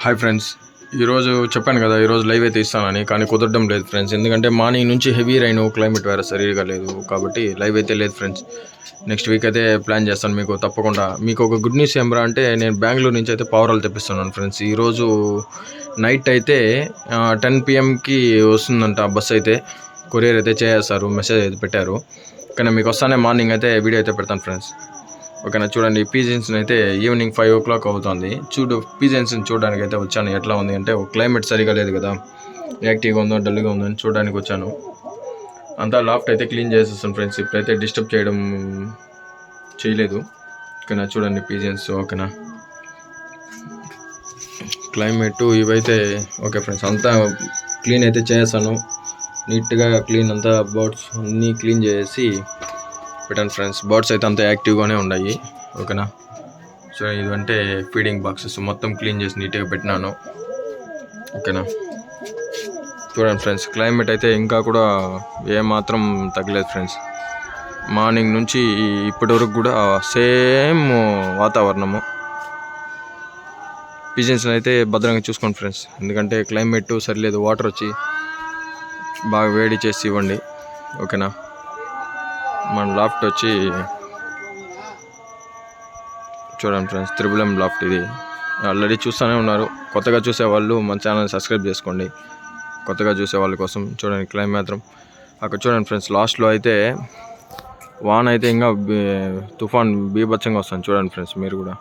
Hi friends, ఈరోజు చెప్పాను కదా ఈరోజు లైవ్ అయితే ఇస్తానని, కానీ కుదరడం లేదు ఫ్రెండ్స్. ఎందుకంటే మార్నింగ్ నుంచి హెవీ రైన్, క్లైమేట్ వేరే సరిగా లేదు కాబట్టి లైవ్ అయితే లేదు ఫ్రెండ్స్. నెక్స్ట్ వీక్ అయితే ప్లాన్ చేస్తాను మీకు తప్పకుండా. మీకు ఒక గుడ్ న్యూస్ ఏమరా అంటే, నేను బెంగళూరు నుంచి అయితే పవర్లు తెప్పిస్తున్నాను ఫ్రెండ్స్. ఈరోజు నైట్ అయితే 10 PM వస్తుందంట బస్ అయితే. కొరియర్ అయితే చేస్తారు, మెసేజ్ అయితే పెట్టారు. కానీ మీకు వస్తానే మార్నింగ్ అయితే వీడియో అయితే పెడతాను ఫ్రెండ్స్. ఓకేనా, చూడండి పీజెన్స్ని అయితే ఈవినింగ్ 5 o'clock అవుతుంది. పీజెన్స్ని చూడడానికి అయితే వచ్చాను. ఎట్లా ఉంది అంటే, క్లైమేట్ సరిగా లేదు కదా, యాక్టివ్గా ఉందో డల్గా ఉందో అని చూడడానికి వచ్చాను. అంతా లాఫ్ట్ అయితే క్లీన్ చేసేస్తాను ఫ్రెండ్స్. ఇప్పుడైతే డిస్టర్బ్ చేయలేదు. ఓకేనా, చూడండి పీజెన్స్. ఓకేనా, క్లైమేట్ ఇవైతే ఓకే ఫ్రెండ్స్. అంతా క్లీన్ అయితే చేస్తాను నీట్గా. క్లీన్ అంతా బర్డ్స్ అన్నీ క్లీన్ చేసి పెట్టాను ఫ్రెండ్స్. బర్డ్స్ అయితే అంతా యాక్టివ్గానే ఉన్నాయి. ఓకేనా, సో ఇదంటే ఫీడింగ్ బాక్సెస్ మొత్తం క్లీన్ చేసి నీట్గా పెట్టినాను. ఓకేనా, చూడండి ఫ్రెండ్స్, క్లైమేట్ అయితే ఇంకా కూడా ఏమాత్రం తగ్గలేదు ఫ్రెండ్స్. మార్నింగ్ నుంచి ఇప్పటి వరకు కూడా సేమ్ వాతావరణము. పిజన్స్ని అయితే భద్రంగా చూసుకోండి ఫ్రెండ్స్, ఎందుకంటే క్లైమేట్ సరిలేదు. వాటర్ వచ్చి బాగా వేడి చేసి ఇవ్వండి. ఓకేనా, మన లాఫ్ట్ వచ్చి చూడండి ఫ్రెండ్స్, త్రిబుల్ ఎం లాఫ్ట్. ఇది ఆల్రెడీ చూస్తూనే ఉన్నారు. కొత్తగా చూసేవాళ్ళు మన ఛానల్ సబ్స్క్రైబ్ చేసుకోండి. కొత్తగా చూసే వాళ్ళ కోసం చూడండి క్లైమేట్ మాత్రం. అక్కడ చూడండి ఫ్రెండ్స్, లాస్ట్లో అయితే వాన అయితే ఇంకా తుఫాన్ బీభత్సంగా వస్తుంది. చూడండి ఫ్రెండ్స్ మీరు కూడా.